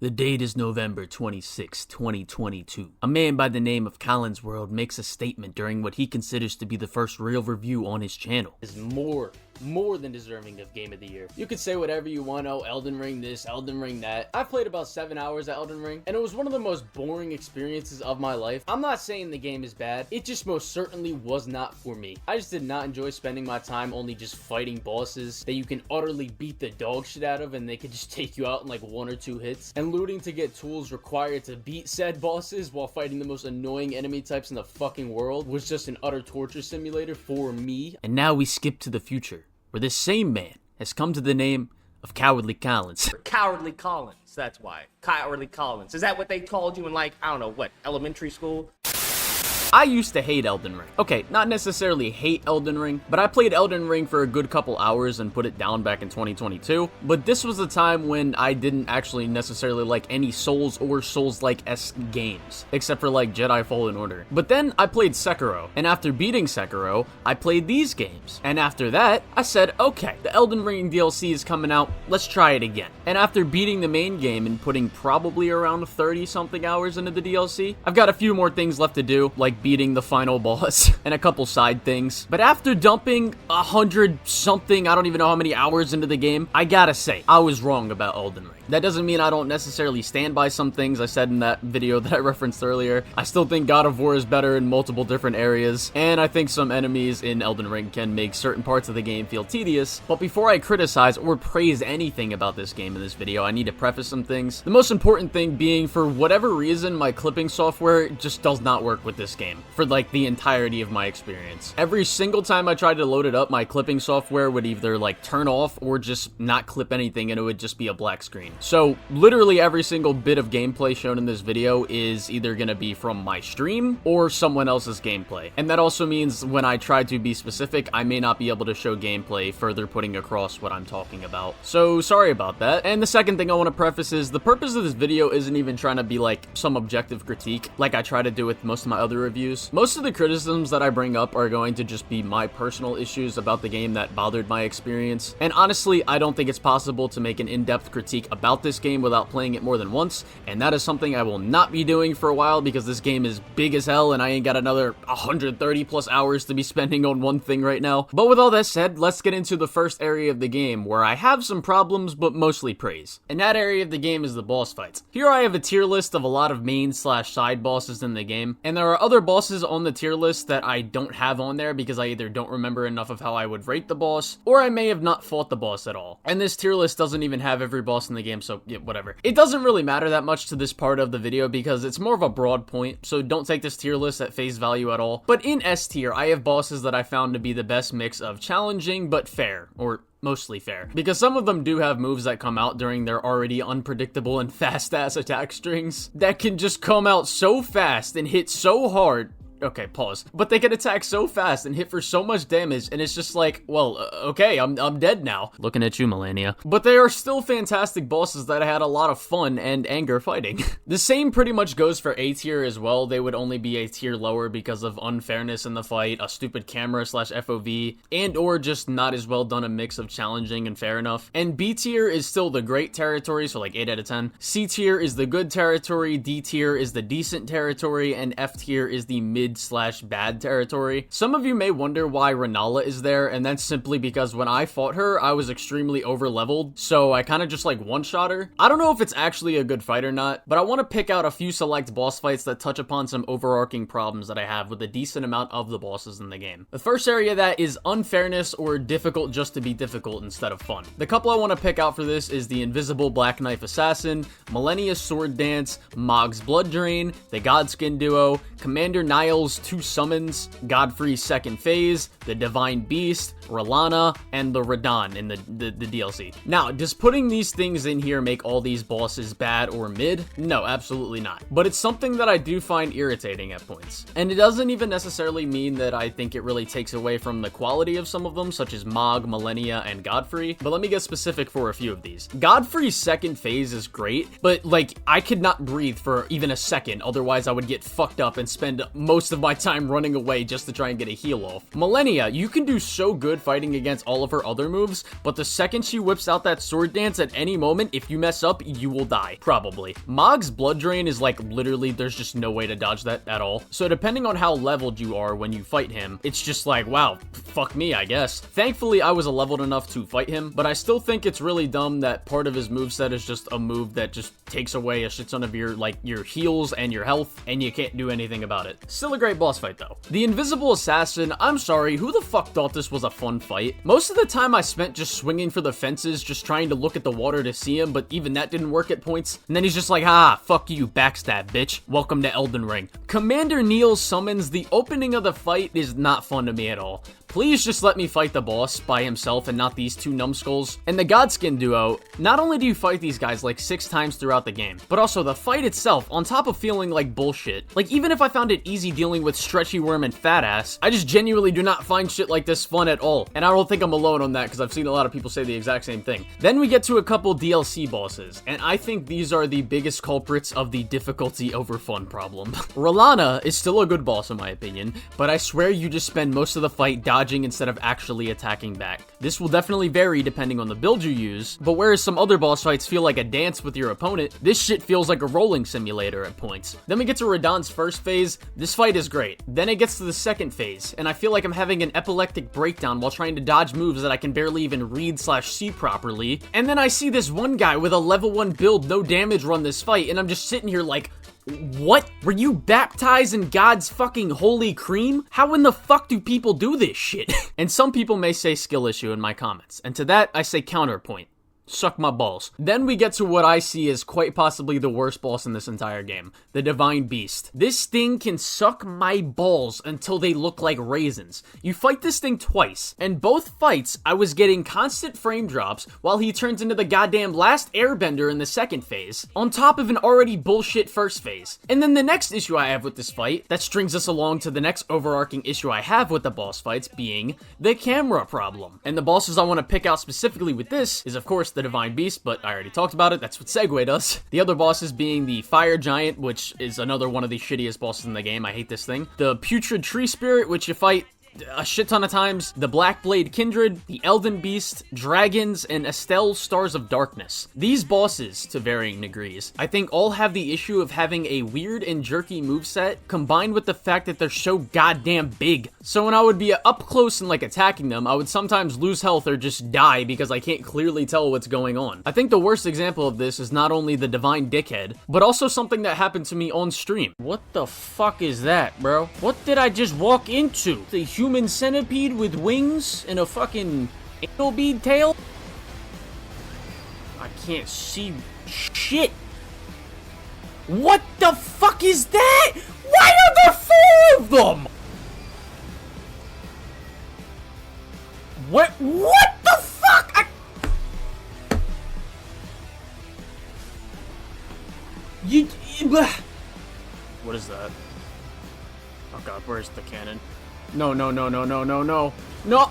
The date is November 26, 2022. A man by the name of Collins World makes a statement during what he considers to be the first real review on his channel. Is more than deserving of Game of the Year. You could say whatever you want, oh, Elden Ring this, Elden Ring that. I've played about 7 hours at Elden Ring, and it was one of the most boring experiences of my life. I'm not saying the game is bad, it just most certainly was not for me. I just did not enjoy spending my time only just fighting bosses that you can utterly beat the dog shit out of and they could just take you out in like 1 or 2 hits, and looting to get tools required to beat said bosses while fighting the most annoying enemy types in the fucking world was just an utter torture simulator for me. And now we skip to the future, where this same man has come to the name of Cowardly Collins. Cowardly Collins, that's why. Cowardly Collins. Is that what they called you in, like, I don't know, what, elementary school? I used to hate Elden Ring. Okay, not necessarily hate Elden Ring, but I played Elden Ring for a good couple hours and put it down back in 2022. But this was a time when I didn't actually necessarily like any Souls or Souls-like-esque games, except for like Jedi Fallen Order. But then I played Sekiro, and after beating Sekiro, I played these games. And after that, I said, okay, the Elden Ring DLC is coming out, let's try it again. And after beating the main game and putting probably around 30-something hours into the DLC, I've got a few more things left to do, like beating the final boss and a couple side things. But after dumping 100-something, I don't even know how many hours into the game, I gotta say, I was wrong about Elden Ring. That doesn't mean I don't necessarily stand by some things I said in that video that I referenced earlier. I still think God of War is better in multiple different areas, and I think some enemies in Elden Ring can make certain parts of the game feel tedious. But before I criticize or praise anything about this game in this video, I need to preface some things. The most important thing being, for whatever reason, my clipping software just does not work with this game for like the entirety of my experience. Every single time I tried to load it up, my clipping software would either like turn off or just not clip anything, and it would just be a black screen. So literally every single bit of gameplay shown in this video is either gonna be from my stream or someone else's gameplay. And that also means when I try to be specific, I may not be able to show gameplay further putting across what I'm talking about. So sorry about that. And the second thing I want to preface is the purpose of this video isn't even trying to be like some objective critique like I try to do with most of my other reviews. Most of the criticisms that I bring up are going to just be my personal issues about the game that bothered my experience. And honestly, I don't think it's possible to make an in-depth critique about this game without playing it more than once, and that is something I will not be doing for a while because this game is big as hell and I ain't got another 130 plus hours to be spending on one thing right now. But with all that said, let's get into the first area of the game where I have some problems but mostly praise. And that area of the game is the boss fights. Here I have a tier list of a lot of main slash side bosses in the game, and there are other bosses on the tier list that I don't have on there because I either don't remember enough of how I would rate the boss, or I may have not fought the boss at all. And this tier list doesn't even have every boss in the game, so yeah, whatever. It doesn't really matter that much to this part of the video because it's more of a broad point, so don't take this tier list at face value at all. But in S tier, I have bosses that I found to be the best mix of challenging but fair, or mostly fair, because some of them do have moves that come out during their already unpredictable and fast-ass attack strings that can just come out so fast and hit so hard. Okay, pause. But they can attack so fast and hit for so much damage, and it's just like, well, okay, I'm dead now. Looking at you, Melania. But they are still fantastic bosses that I had a lot of fun and anger fighting. The same pretty much goes for A tier as well. They would only be a tier lower because of unfairness in the fight, a stupid camera slash FOV, and or just not as well done a mix of challenging and fair enough. And B tier is still the great territory, so like 8 out of 10. C tier is the good territory, D tier is the decent territory, and F tier is the mid slash bad territory. Some of you may wonder why Renala is there, and that's simply because when I fought her, I was extremely over leveled, so I kind of just like one-shot her. I don't know if it's actually a good fight or not, but I want to pick out a few select boss fights that touch upon some overarching problems that I have with a decent amount of the bosses in the game. The first area that is unfairness or difficult just to be difficult instead of fun. The couple I want to pick out for this is the Invisible Black Knife Assassin, Millennia's Sword Dance, Mog's Blood Drain, the Godskin Duo, Commander Niall's 2 summons, Godfrey's second phase, the Divine Beast, R'Lana, and the Radahn in the DLC. Now, does putting these things in here make all these bosses bad or mid? No, absolutely not. But it's something that I do find irritating at points. And it doesn't even necessarily mean that I think it really takes away from the quality of some of them, such as Mog, Millennia, and Godfrey, but let me get specific for a few of these. Godfrey's second phase is great, but like, I could not breathe for even a second, otherwise I would get fucked up and spend most most of my time running away just to try and get a heal off. Millennia, you can do so good fighting against all of her other moves, but the second she whips out that sword dance at any moment, if you mess up, you will die. Probably. Mog's blood drain is like literally there's just no way to dodge that at all. So depending on how leveled you are when you fight him, it's just like, wow, fuck me, I guess. Thankfully, I was leveled enough to fight him, but I still think it's really dumb that part of his moveset is just a move that just takes away a shit ton of your, like, your heals and your health, and you can't do anything about it. Still a great boss fight, though. The Invisible Assassin, I'm sorry, who the fuck thought this was a fun fight? Most of the time I spent just swinging for the fences, just trying to look at the water to see him, but even that didn't work at points. And then he's just like, ah, fuck you, backstab, bitch. Welcome to Elden Ring. Commander Neil's summons, the opening of the fight is not fun to me at all. Please just let me fight the boss by himself and not these two numbskulls. And the Godskin duo, not only do you fight these guys like 6 times throughout the game, but also the fight itself, on top of feeling like bullshit. Like, even if I found it easy dealing with Stretchy Worm and Fat Ass, I just genuinely do not find shit like this fun at all. And I don't think I'm alone on that, because I've seen a lot of people say the exact same thing. Then we get to a couple DLC bosses, and I think these are the biggest culprits of the difficulty over fun problem. Rolana is still a good boss in my opinion, but I swear you just spend most of the fight dodging instead of actually attacking back. This will definitely vary depending on the build you use, but whereas some other boss fights feel like a dance with your opponent, this shit feels like a rolling simulator at points. Then we get to Radahn's first phase. This fight is great. Then it gets to the second phase, and I feel like I'm having an epileptic breakdown while trying to dodge moves that I can barely even read/see properly. And then I see this one guy with a level 1 build, no damage run this fight, and I'm just sitting here like, what? Were you baptized in God's fucking holy cream? How in the fuck do people do this shit? And some people may say skill issue in my comments, and to that I say counterpoint. Suck my balls. Then we get to what I see as quite possibly the worst boss in this entire game, the Divine Beast. This thing can suck my balls until they look like raisins. You fight this thing twice, and both fights I was getting constant frame drops while he turns into the goddamn last airbender in the second phase, on top of an already bullshit first phase. And then the next issue I have with this fight, that strings us along to the next overarching issue I have with the boss fights, being the camera problem. And the bosses I want to pick out specifically with this is of course the Divine Beast, but I already talked about it. That's what Segway does. The other bosses being the Fire Giant, which is another one of the shittiest bosses in the game. I hate this thing. The Putrid Tree Spirit, which you fight a shit ton of times, the Black Blade Kindred, the Elden Beast, Dragons, and Estelle Stars of Darkness. These bosses, to varying degrees, I think all have the issue of having a weird and jerky moveset, combined with the fact that they're so goddamn big. So when I would be up close and like attacking them, I would sometimes lose health or just die because I can't clearly tell what's going on. I think the worst example of this is not only the Divine Dickhead, but also something that happened to me on stream. What the fuck is that, bro? What did I just walk into? The human centipede with wings and a fucking anal bead tail? I can't see shit. What the fuck is that? Why are there 4 of them? What the fuck? What is that? Oh god, where's the cannon? No. No!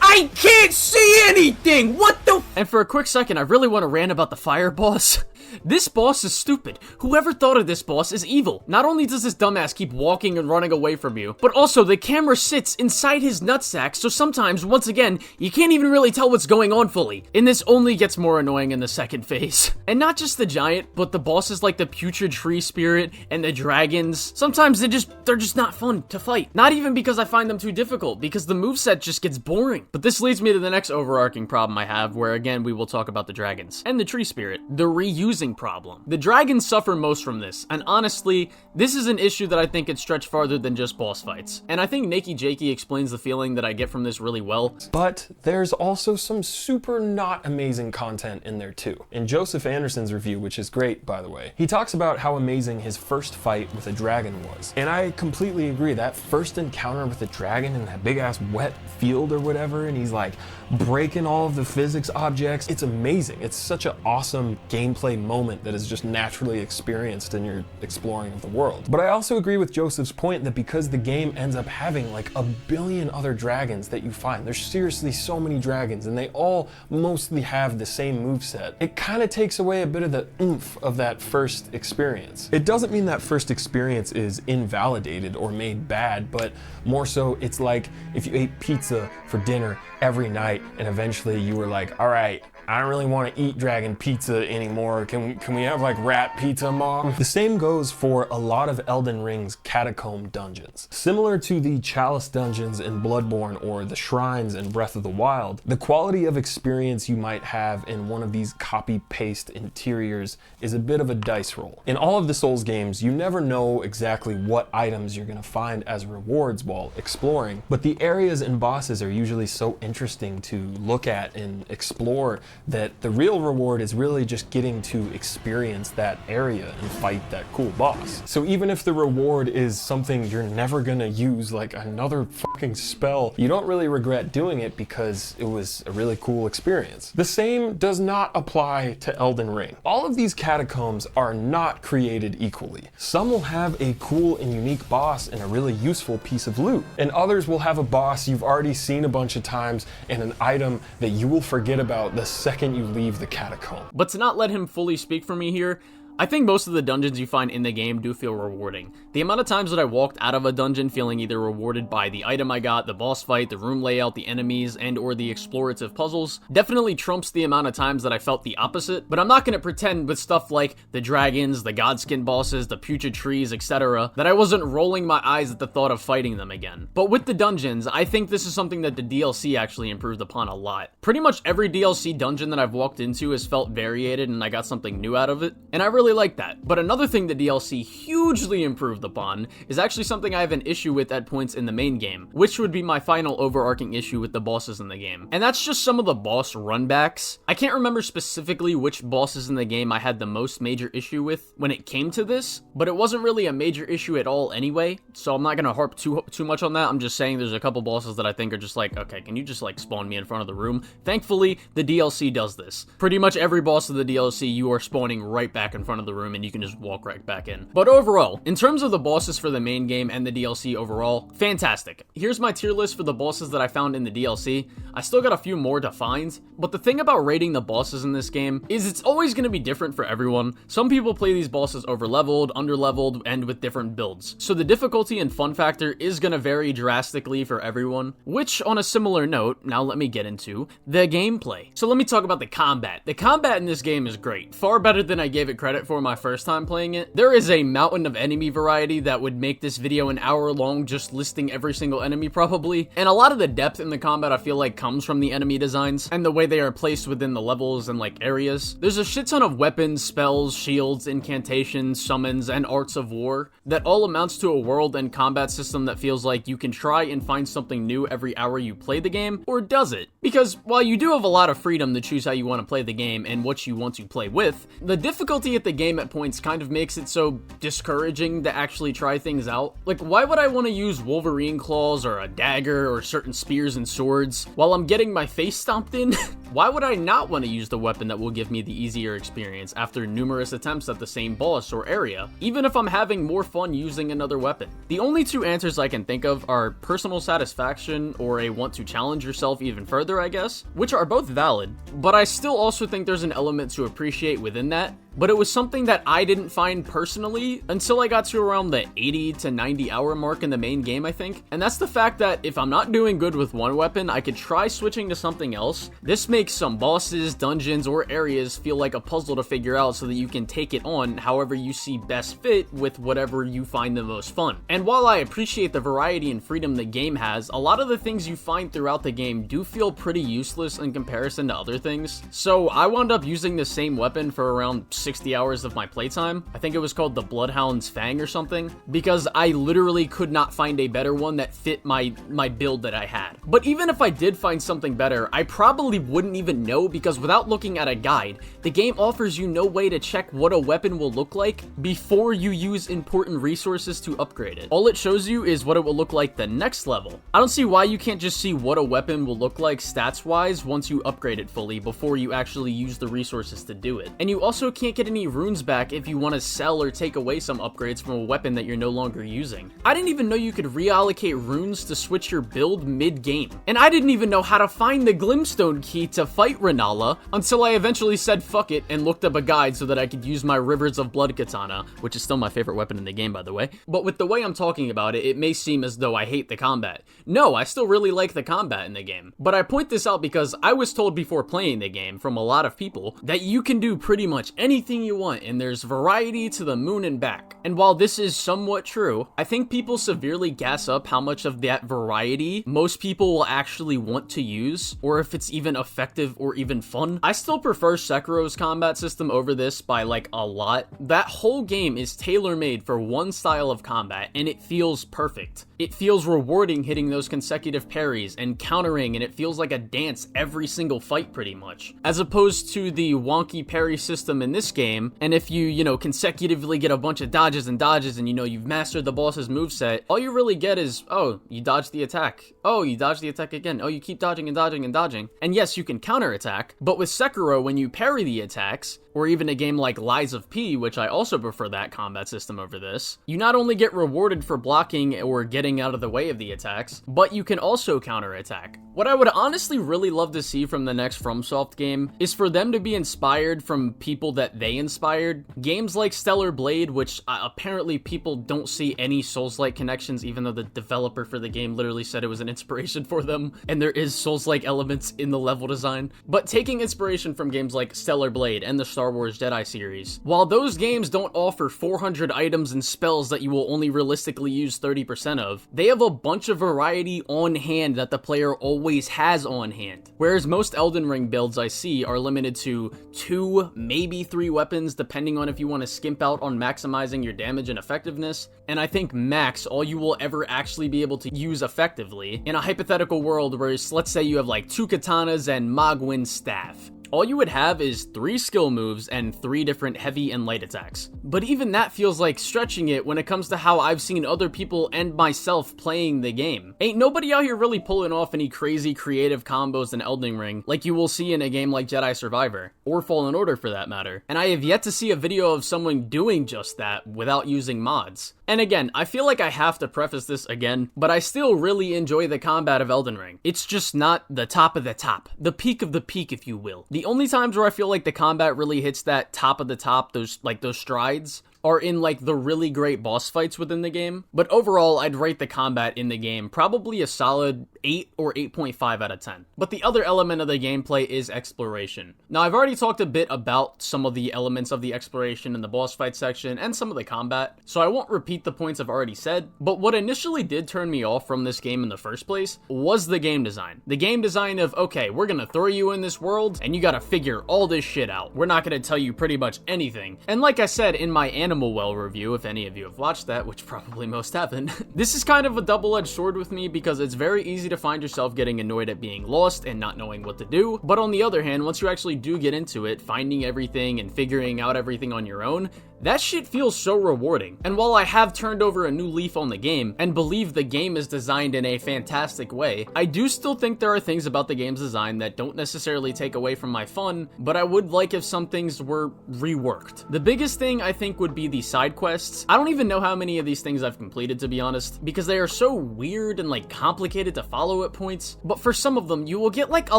I can't see anything! What the And for a quick second, I really want to rant about the fire boss. This boss is stupid. Whoever thought of this boss is evil. Not only does this dumbass keep walking and running away from you, but also the camera sits inside his nutsack, so sometimes, once again, you can't even really tell what's going on fully. And this only gets more annoying in the second phase. And not just the giant, but the bosses like the Putrid Tree Spirit and the dragons. Sometimes they're just not fun to fight. Not even because I find them too difficult, because the moveset just gets boring. But this leads me to the next overarching problem I have, where again we will talk about the dragons and the tree spirit. The reusing problem. The dragons suffer most from this, and honestly, this is an issue that I think could stretch farther than just boss fights. And I think Nakey Jakey explains the feeling that I get from this really well. But there's also some super not amazing content in there too. In Joseph Anderson's review, which is great by the way, he talks about how amazing his first fight with a dragon was. And I completely agree, that first encounter with a dragon in that big ass wet field or whatever, and he's like breaking all of the physics objects, it's amazing. It's such an awesome gameplay moment moment that is just naturally experienced in your exploring of the world. But I also agree with Joseph's point that because the game ends up having like a billion other dragons that you find, there's seriously so many dragons and they all mostly have the same moveset, it kind of takes away a bit of the oomph of that first experience. It doesn't mean that first experience is invalidated or made bad, but more so it's like if you ate pizza for dinner every night and eventually you were like, all right, I don't really want to eat dragon pizza anymore. Can we have like rat pizza, Mom? The same goes for a lot of Elden Ring's catacomb dungeons. Similar to the Chalice dungeons in Bloodborne or the shrines in Breath of the Wild, the quality of experience you might have in one of these copy-paste interiors is a bit of a dice roll. In all of the Souls games, you never know exactly what items you're going to find as rewards while exploring, but the areas and bosses are usually so interesting to look at and explore that the real reward is really just getting to experience that area and fight that cool boss. So even if the reward is something you're never gonna use, like another fucking spell, you don't really regret doing it because it was a really cool experience. The same does not apply to Elden Ring. All of these catacombs are not created equally. Some will have a cool and unique boss and a really useful piece of loot, and others will have a boss you've already seen a bunch of times and an item that you will forget about the second you leave the catacomb. But to not let him fully speak for me here, I think most of the dungeons you find in the game do feel rewarding. The amount of times that I walked out of a dungeon feeling either rewarded by the item I got, the boss fight, the room layout, the enemies, and or the explorative puzzles definitely trumps the amount of times that I felt the opposite. But I'm not going to pretend with stuff like the dragons, the godskin bosses, the putrid trees, etc. that I wasn't rolling my eyes at the thought of fighting them again. But with the dungeons, I think this is something that the DLC actually improved upon a lot. Pretty much every DLC dungeon that I've walked into has felt variated and I got something new out of it, and I really like that. But another thing the DLC hugely improved upon is actually something I have an issue with at points in the main game, which would be my final overarching issue with the bosses in the game. And that's just some of the boss runbacks. I can't remember specifically which bosses in the game I had the most major issue with when it came to this, but it wasn't really a major issue at all anyway, so I'm not gonna harp too much on that. I'm just saying there's a couple bosses that I think are just like, okay, can you just like spawn me in front of the room? Thankfully, the DLC does this. Pretty much every boss of the DLC, you are spawning right back in front of the room and you can just walk right back in. But overall, in terms of the bosses for the main game and the DLC overall, fantastic. Here's my tier list for the bosses that I found in the DLC. I still got a few more to find, but the thing about rating the bosses in this game is it's always going to be different for everyone. Some people play these bosses over-leveled, under-leveled, and with different builds. So the difficulty and fun factor is going to vary drastically for everyone, which on a similar note, now let me get into the gameplay. So let me talk about the combat. The combat in this game is great, far better than I gave it credit for my first time playing it. There is a mountain of enemy variety that would make this video an hour long just listing every single enemy probably, and a lot of the depth in the combat I feel like comes from the enemy designs and the way they are placed within the levels and like areas. There's a shit ton of weapons, spells, shields, incantations, summons, and arts of war that all amounts to a world and combat system that feels like you can try and find something new every hour you play the game, or does it? Because while you do have a lot of freedom to choose how you want to play the game and what you want to play with, the difficulty at the game at points kind of makes it so discouraging to actually try things out. Like, why would I want to use Wolverine claws or a dagger or certain spears and swords while I'm getting my face stomped in? Why would I not want to use the weapon that will give me the easier experience after numerous attempts at the same boss or area, even if I'm having more fun using another weapon? The only two answers I can think of are personal satisfaction or a want to challenge yourself even further, I guess, which are both valid, but I still also think there's an element to appreciate within that. But it was something that I didn't find personally until I got to around the 80 to 90 hour mark in the main game, I think. And that's the fact that if I'm not doing good with one weapon, I could try switching to something else. This makes some bosses, dungeons, or areas feel like a puzzle to figure out so that you can take it on however you see best fit with whatever you find the most fun. And while I appreciate the variety and freedom the game has, a lot of the things you find throughout the game do feel pretty useless in comparison to other things. So I wound up using the same weapon for around 60 hours of my playtime. I think it was called the Bloodhound's Fang or something, because I literally could not find a better one that fit my build that I had. But even if I did find something better, I probably wouldn't even know, because without looking at a guide, the game offers you no way to check what a weapon will look like before you use important resources to upgrade it. All it shows you is what it will look like the next level. I don't see why you can't just see what a weapon will look like stats wise once you upgrade it fully before you actually use the resources to do it. And you also can't can't get any runes back if you want to sell or take away some upgrades from a weapon that you're no longer using. I didn't even know you could reallocate runes to switch your build mid-game. And I didn't even know how to find the Glimstone key to fight Renala until I eventually said fuck it and looked up a guide so that I could use my Rivers of Blood katana, which is still my favorite weapon in the game, by the way. But with the way I'm talking about it, it may seem as though I hate the combat. No, I still really like the combat in the game. But I point this out because I was told before playing the game from a lot of people that you can do pretty much anything you want and there's variety to the moon and back. And while this is somewhat true, I think people severely gas up how much of that variety most people will actually want to use, or if it's even effective or even fun. I still prefer Sekiro's combat system over this by like a lot. That whole game is tailor-made for one style of combat and it feels perfect. It feels rewarding hitting those consecutive parries and countering, and it feels like a dance every single fight pretty much. As opposed to the wonky parry system in this game, and if you consecutively get a bunch of dodges and you've mastered the boss's moveset, all you really get is, oh, you dodge the attack. Oh, you dodge the attack again. Oh, you keep dodging and dodging and dodging. And yes, you can counterattack, but with Sekiro, when you parry the attacks, or even a game like Lies of P, which I also prefer that combat system over this, you not only get rewarded for blocking or getting out of the way of the attacks, but you can also counterattack. What I would honestly really love to see from the next FromSoft game is for them to be inspired from people that they inspired. Games like Stellar Blade, which apparently people don't see any Souls-like connections, even though the developer for the game literally said it was an inspiration for them, and there is Souls-like elements in the level design. But taking inspiration from games like Stellar Blade and the Star Wars Jedi series, while those games don't offer 400 items and spells that you will only realistically use 30% of, they have a bunch of variety on hand that the player always has on hand. Whereas most Elden Ring builds I see are limited to 2, maybe 3 weapons, depending on if you want to skimp out on maximizing your damage and effectiveness. And I think max, all you will ever actually be able to use effectively in a hypothetical world where, let's say you have like 2 katanas and Mogwin's staff. All you would have is 3 skill moves and 3 different heavy and light attacks. But even that feels like stretching it when it comes to how I've seen other people and myself playing the game. Ain't nobody out here really pulling off any crazy creative combos in Elden Ring like you will see in a game like Jedi Survivor, or Fallen Order for that matter. And I have yet to see a video of someone doing just that without using mods. And again, I feel like I have to preface this again, but I still really enjoy the combat of Elden Ring. It's just not the top of the top, the peak of the peak, if you will. The only times where I feel like the combat really hits that top of the top, those strides, are in like the really great boss fights within the game. But overall, I'd rate the combat in the game probably a solid 8 or 8.5 out of 10. But the other element of the gameplay is exploration. Now, I've already talked a bit about some of the elements of the exploration in the boss fight section and some of the combat, so I won't repeat the points I've already said. But what initially did turn me off from this game in the first place was the game design. The game design of, okay, we're gonna throw you in this world and you gotta figure all this shit out. We're not gonna tell you pretty much anything. And like I said in my Animal Well review, if any of you have watched that, which probably most haven't, this is kind of a double-edged sword with me because it's very easy to find yourself getting annoyed at being lost and not knowing what to do. But on the other hand, once you actually do get into it, finding everything and figuring out everything on your own, that shit feels so rewarding. And while I have turned over a new leaf on the game and believe the game is designed in a fantastic way, I do still think there are things about the game's design that don't necessarily take away from my fun, but I would like if some things were reworked. The biggest thing I think would be the side quests. I don't even know how many of these things I've completed, to be honest, because they are so weird and like complicated to follow at points. But for some of them, you will get like a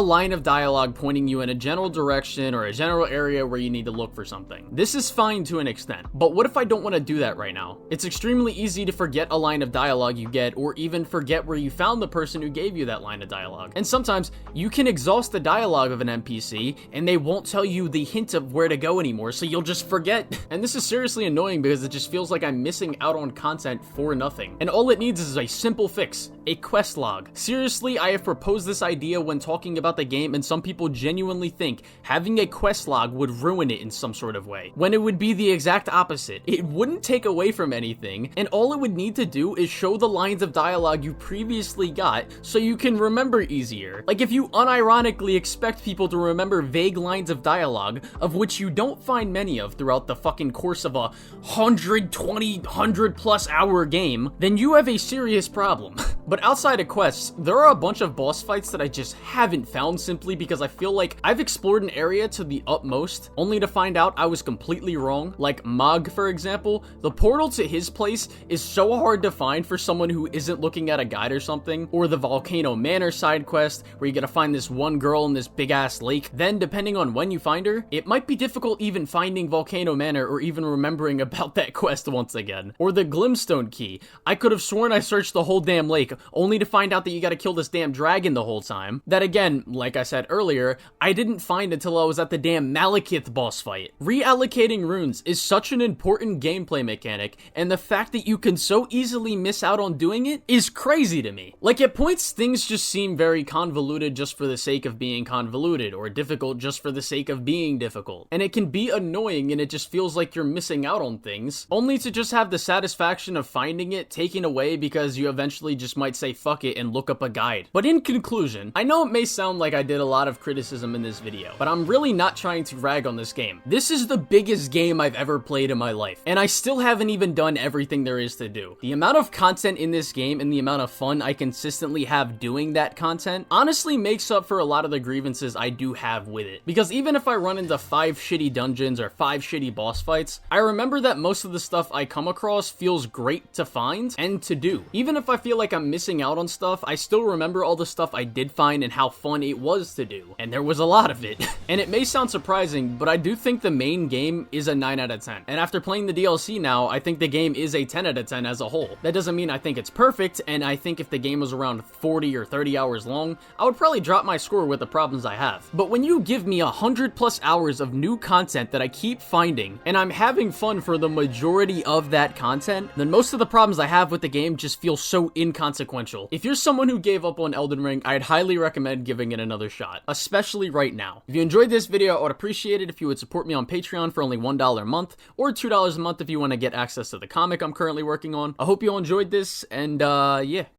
line of dialogue pointing you in a general direction or a general area where you need to look for something. This is fine to an extent. But what if I don't want to do that right now? It's extremely easy to forget a line of dialogue you get, or even forget where you found the person who gave you that line of dialogue. And sometimes you can exhaust the dialogue of an NPC and they won't tell you the hint of where to go anymore, so you'll just forget. And this is seriously annoying because it just feels like I'm missing out on content for nothing. And all it needs is a simple fix, a quest log. Seriously, I have proposed this idea when talking about the game, and some people genuinely think having a quest log would ruin it in some sort of way, when it would be the exact opposite. It wouldn't take away from anything, and all it would need to do is show the lines of dialogue you previously got so you can remember easier. Like if you unironically expect people to remember vague lines of dialogue, of which you don't find many of throughout the fucking course of a 120, 100+ hour game, then you have a serious problem. But outside of quests, there are a bunch of boss fights that I just haven't found simply because I feel like I've explored an area to the utmost, only to find out I was completely wrong. Like Mog, for example, the portal to his place is so hard to find for someone who isn't looking at a guide or something, or the Volcano Manor side quest, where you gotta find this one girl in this big-ass lake. Then, depending on when you find her, it might be difficult even finding Volcano Manor or even remembering about that quest once again. Or the Glimstone Key. I could have sworn I searched the whole damn lake, only to find out that you gotta kill this damn dragon the whole time. That again, like I said earlier, I didn't find until I was at the damn Malekith boss fight. Reallocating runes is such an important gameplay mechanic, and the fact that you can so easily miss out on doing it is crazy to me. Like, at points, things just seem very convoluted just for the sake of being convoluted, or difficult just for the sake of being difficult. And it can be annoying, and it just feels like you're missing out on things, only to just have the satisfaction of finding it taken away because you eventually just might say fuck it and look up a guide. But in conclusion, I know it may sound like I did a lot of criticism in this video, but I'm really not trying to rag on this game. This is the biggest game I've ever played in my life, and I still haven't even done everything there is to do. The amount of content in this game and the amount of fun I consistently have doing that content honestly makes up for a lot of the grievances I do have with it. Because even if I run into 5 shitty dungeons or 5 shitty boss fights, I remember that most of the stuff I come across feels great to find and to do. Even if I feel like I'm missing out on stuff, I still remember all the stuff I did find and how fun it was to do. And there was a lot of it. And it may sound surprising, but I do think the main game is a 9 out of 10. And after playing the DLC now, I think the game is a 10 out of 10 as a whole. That doesn't mean I think it's perfect, and I think if the game was around 40 or 30 hours long, I would probably drop my score with the problems I have. But when you give me 100+ hours of new content that I keep finding, and I'm having fun for the majority of that content, then most of the problems I have with the game just feel so inconsequential. If you're someone who gave up on Elden Ring, I'd highly recommend giving it another shot, especially right now. If you enjoyed this video, I would appreciate it if you would support me on Patreon for only $1 a month, or $2 a month if you want to get access to the comic I'm currently working on. I hope you all enjoyed this, and yeah.